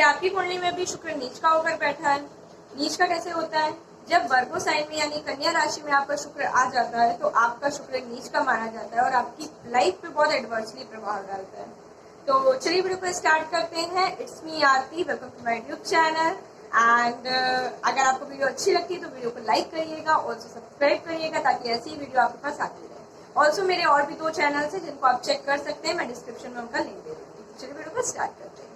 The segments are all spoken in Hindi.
कि आपकी कुंडली में भी शुक्र नीच का होकर बैठा है। नीच का कैसे होता है? जब वर्गो साइन में यानी कन्या राशि में आपका शुक्र आ जाता है तो आपका शुक्र नीच का माना जाता है और आपकी लाइफ पे बहुत एडवर्सली प्रभाव डालता है। तो चलिए वीडियो को स्टार्ट करते हैं। It's me Aarti, welcome to my YouTube channel. And अगर आपको वीडियो अच्छी लगती है तो वीडियो को लाइक करिएगा, ऑल्सो सब्सक्राइब करिएगा ताकि ऐसी ही वीडियो आपके पास आती रहे। ऑल्सो मेरे और भी 2 चैनल्स हैं जिनको आप चेक कर सकते हैं, मैं डिस्क्रिप्शन में उनका लिंक दे दूँगी। चलिए वीडियो को स्टार्ट करते हैं।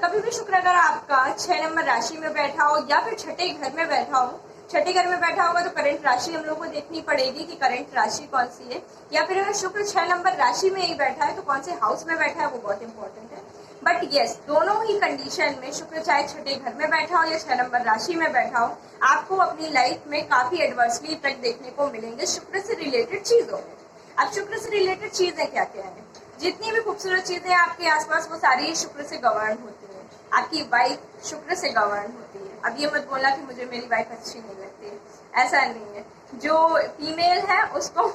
कभी भी शुक्र अगर आपका 6 नंबर राशि में बैठा हो या फिर छठे घर में बैठा हो, छठे घर में बैठा होगा तो करंट राशि हम लोग को देखनी पड़ेगी कि करंट राशि कौन सी है। या फिर अगर शुक्र 6 नंबर राशि में ही बैठा है तो कौन से हाउस में बैठा है वो बहुत इंपॉर्टेंट है। बट यस, दोनों ही कंडीशन में शुक्र चाहे छठे घर में बैठा हो या 6 नंबर राशि में बैठा हो, आपको अपनी लाइफ में काफी एडवर्सली इफेक्ट देखने को मिलेंगे शुक्र से रिलेटेड चीजों में। अब शुक्र से रिलेटेड चीजें क्या क्या है? जितनी भी खूबसूरत चीजें आपके आसपास वो सारी शुक्र से गवर्न होती है। आपकी वाइफ शुक्र से गवर्न होती है। अब ये मत बोलना कि मुझे मेरी वाइफ अच्छी नहीं लगती, ऐसा नहीं है। जो फीमेल है उसको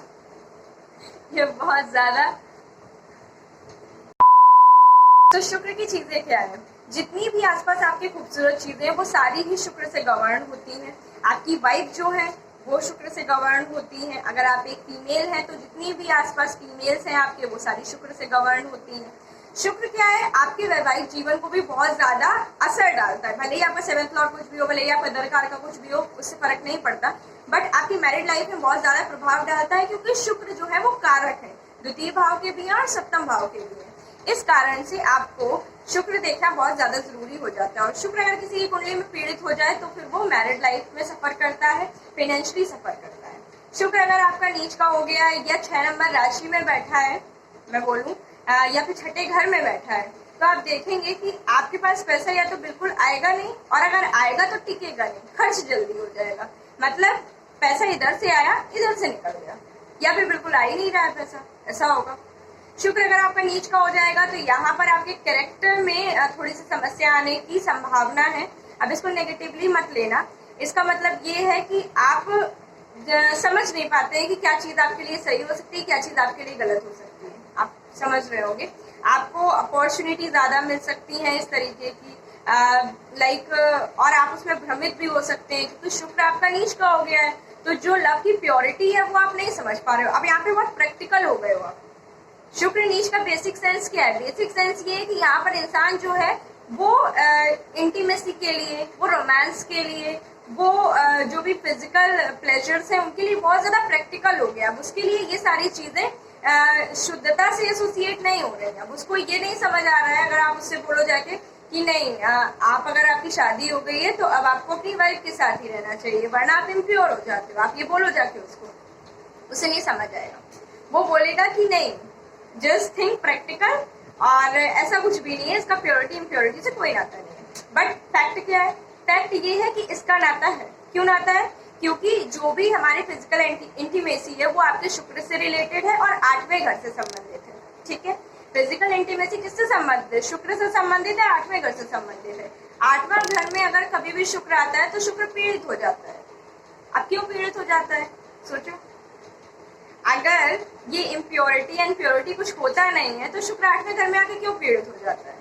ये बहुत ज्यादा। तो शुक्र की चीजें क्या है? जितनी भी आसपास आपकी खूबसूरत चीजें वो सारी ही शुक्र से गवर्न होती हैं। आपकी वाइफ जो है वो शुक्र से गवर्न होती है। अगर आप एक फीमेल हैं तो जितनी भी आसपास फीमेल्स हैं आपके वो सारी शुक्र से गवर्न होती हैं। शुक्र क्या है? आपके वैवाहिक जीवन को भी बहुत ज्यादा असर डालता है। भले ही आपका 7th लॉर्ड कुछ भी हो, भले ही आपका दरकार का कुछ भी हो, उससे फर्क नहीं पड़ता, बट आपकी मैरिड लाइफ में बहुत ज्यादा प्रभाव डालता है क्योंकि शुक्र जो है वो कारक है, द्वितीय भाव के भी हैं और सप्तम भाव के भी हैं। इस कारण से आपको शुक्र देखना बहुत ज्यादा जरूरी हो जाता है। और शुक्र अगर किसी की कुंडली में पीड़ित हो जाए तो फिर वो मैरिड लाइफ में सफर करता है, फाइनेंशियली सफर करता है। शुक्र अगर आपका नीच का हो गया या 6 नंबर राशि में बैठा है, मैं बोलूं, या फिर छठे घर में बैठा है, तो आप देखेंगे कि आपके पास पैसा या तो बिल्कुल आएगा नहीं, और अगर आएगा तो टिकेगा नहीं, खर्च जल्दी हो जाएगा। मतलब पैसा इधर से आया इधर से निकल गया, या फिर बिल्कुल आ ही नहीं रहा है पैसा, ऐसा होगा। शुक्र अगर आपका नीच का हो जाएगा तो यहाँ पर आपके कैरेक्टर में थोड़ी सी समस्या आने की संभावना है। अब इसको नेगेटिवली मत लेना, इसका मतलब ये है कि आप समझ नहीं पाते हैं कि क्या चीज आपके लिए सही हो सकती है, क्या चीज आपके लिए गलत हो सकती है। आप समझ रहे होंगे, आपको अपॉर्चुनिटी ज्यादा मिल सकती है इस तरीके की, लाइक, और आप उसमें भ्रमित भी हो सकते हैं क्योंकि शुक्र आपका नीच का हो गया है। तो जो लव की प्योरिटी है वो आप नहीं समझ पा रहे हो। अब यहाँ पे बहुत प्रैक्टिकल हो गए हो आप। शुक्र नीच का बेसिक सेंस क्या है? बेसिक सेंस ये है कि यहाँ पर इंसान जो है वो इंटीमेसी के लिए, वो रोमांस के लिए, वो जो भी फिजिकल प्लेजर्स हैं उनके लिए बहुत ज्यादा प्रैक्टिकल हो गया। अब उसके लिए ये सारी चीजें शुद्धता से एसोसिएट नहीं हो रही है। अब उसको ये नहीं समझ आ रहा है, अगर आप उससे बोलो जाके कि नहीं, आप अगर आपकी शादी हो गई है तो अब आपको अपनी वाइफ के साथ ही रहना चाहिए वरना आप इम्प्योर हो जाते हो, आप ये बोलो जाके उसको, उसे नहीं समझ आएगा। वो बोलेगा कि नहीं, जस्ट थिंक प्रैक्टिकल, और ऐसा कुछ भी नहीं है, इसका प्योरिटी इम्प्योरिटी से कोई नाता नहीं है। बट फैक्ट क्या है? फैक्ट ये है कि इसका नाता है। क्यों नाता है? क्योंकि जो भी हमारी फिजिकल इंटीमेसी है वो आपके शुक्र से रिलेटेड है और 8वें घर से संबंधित है। ठीक है, फिजिकल इंटीमेसी किससे संबंधित है? शुक्र से संबंधित है, 8वें घर से संबंधित है। 8वां घर में अगर कभी भी शुक्र आता है तो शुक्र पीड़ित हो जाता है। अब क्यों पीड़ित हो जाता है सोचो। अगर ये इम्प्योरिटी एंड प्योरिटी कुछ होता नहीं है तो शुक्र 8वें घर में आके क्यों पीड़ित हो जाता है?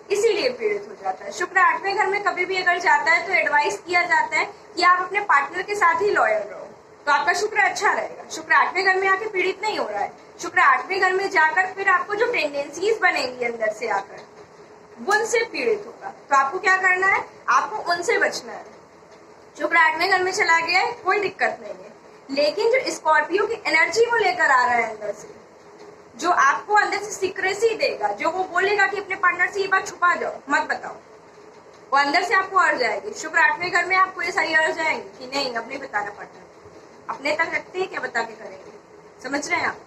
इसीलिए पीड़ित हो जाता है। शुक्र 8वें घर में कभी भी अगर जाता है तो एडवाइस किया जाता है कि आप अपने पार्टनर के साथ ही लॉयल रहो, तो आपका शुक्र अच्छा रहेगा। शुक्र 8वें घर में आके पीड़ित नहीं हो रहा है। शुक्र 8वें घर में जाकर फिर आपको जो टेंडेंसीज बनेंगी अंदर से आकर वो उनसे पीड़ित होगा। तो आपको क्या करना है? आपको उनसे बचना है। शुक्र 8वें घर में चला गया है, कोई दिक्कत नहीं है, लेकिन जो स्कॉर्पियो की एनर्जी वो लेकर आ रहा है अंदर से, जो आपको अंदर से सीक्रेसी देगा, जो वो बोलेगा कि अपने पार्टनर से ये बात छुपा जाओ, मत बताओ, वो अंदर से आपको अर्ज आएगी। शुक्र 8वें घर में आपको ये सारी अर्ज आएंगी कि नहीं, अब नहीं बताना पार्टनर, अपने तक रखते हैं, क्या बता के करेंगे। समझ रहे हैं आप?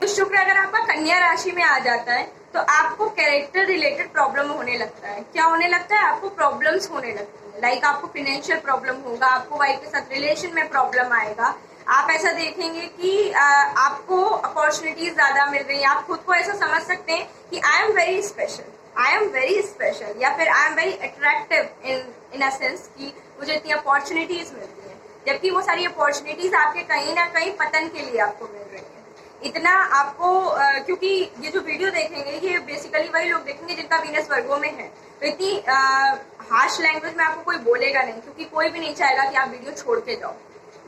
तो शुक्र अगर आपका कन्या राशि में आ जाता है तो आपको कैरेक्टर रिलेटेड प्रॉब्लम होने लगता है। क्या होने लगता है? आपको प्रॉब्लम्स होने लगती है। लाइक आपको फाइनेंशियल प्रॉब्लम होगा, आपको वाइफ के साथ रिलेशन में प्रॉब्लम आएगा। आप ऐसा देखेंगे कि आपको अपॉर्चुनिटीज ज्यादा मिल रही है। आप खुद को ऐसा समझ सकते हैं कि I am very special, I am very special, या फिर I am very attractive in a sense कि मुझे इतनी अपॉर्चुनिटीज मिलती हैं, जबकि वो सारी अपॉर्चुनिटीज आपके कहीं ना कहीं पतन के लिए आपको मिल रही है। इतना आपको क्योंकि ये जो वीडियो देखेंगे ये बेसिकली वही लोग देखेंगे जिनका वीनस वर्गो में है। तो इतनी हार्श लैंग्वेज में आपको कोई बोलेगा नहीं, क्योंकि कोई भी नहीं चाहेगा कि आप वीडियो छोड़ के जाओ।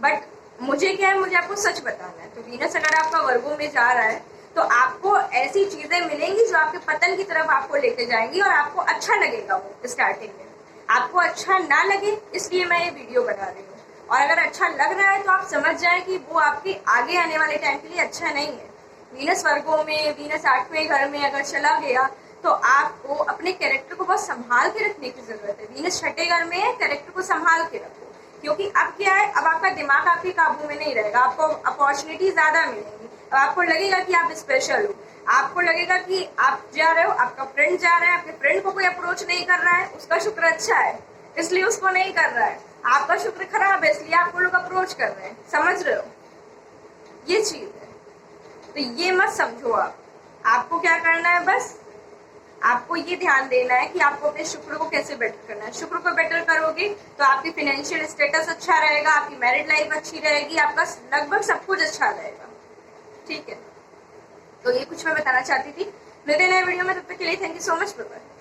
बट मुझे क्या है, मुझे आपको सच बताना है। तो वीनस अगर आपका वर्गों में जा रहा है तो आपको ऐसी चीजें मिलेंगी जो आपके पतन की तरफ आपको लेके जाएंगी, और आपको अच्छा लगेगा वो स्टार्टिंग में। आपको अच्छा ना लगे इसलिए मैं ये वीडियो बना रही हूँ, और अगर अच्छा लग रहा है तो आप समझ जाए कि वो आपके आगे आने वाले टाइम के लिए अच्छा नहीं है। वीनस वर्गों में, वीनस 8वें घर में अगर चला गया तो आपको अपने कैरेक्टर को बहुत संभाल के रखने की जरूरत है। वीनस 6ठे घर में है, कैरेक्टर को संभाल के रखो, क्योंकि अब क्या है, अब आपका दिमाग आपके काबू में नहीं रहेगा, आपको अपॉर्चुनिटी ज्यादा मिलेंगी। अब आपको लगेगा कि आप स्पेशल हो, आपको लगेगा कि आप जा रहे हो, आपका फ्रेंड जा रहा है, आपके फ्रेंड को कोई अप्रोच नहीं कर रहा है, उसका शुक्र अच्छा है इसलिए उसको नहीं कर रहा है, आपका शुक्र खराब है इसलिए आपको लोग अप्रोच कर रहे हैं। समझ रहे हो, ये चीज है। तो ये मत समझो। आपको क्या करना है, बस आपको ये ध्यान देना है कि आपको अपने शुक्र को कैसे बेटर करना है। शुक्र को बेटर करोगे तो आपकी फाइनेंशियल स्टेटस अच्छा रहेगा, आपकी मैरिड लाइफ अच्छी रहेगी, आपका लगभग सब कुछ अच्छा रहेगा। ठीक है, तो ये कुछ मैं बताना चाहती थी। मिलते हैं नए वीडियो में, तब तक के लिए thank you so much. Bye bye.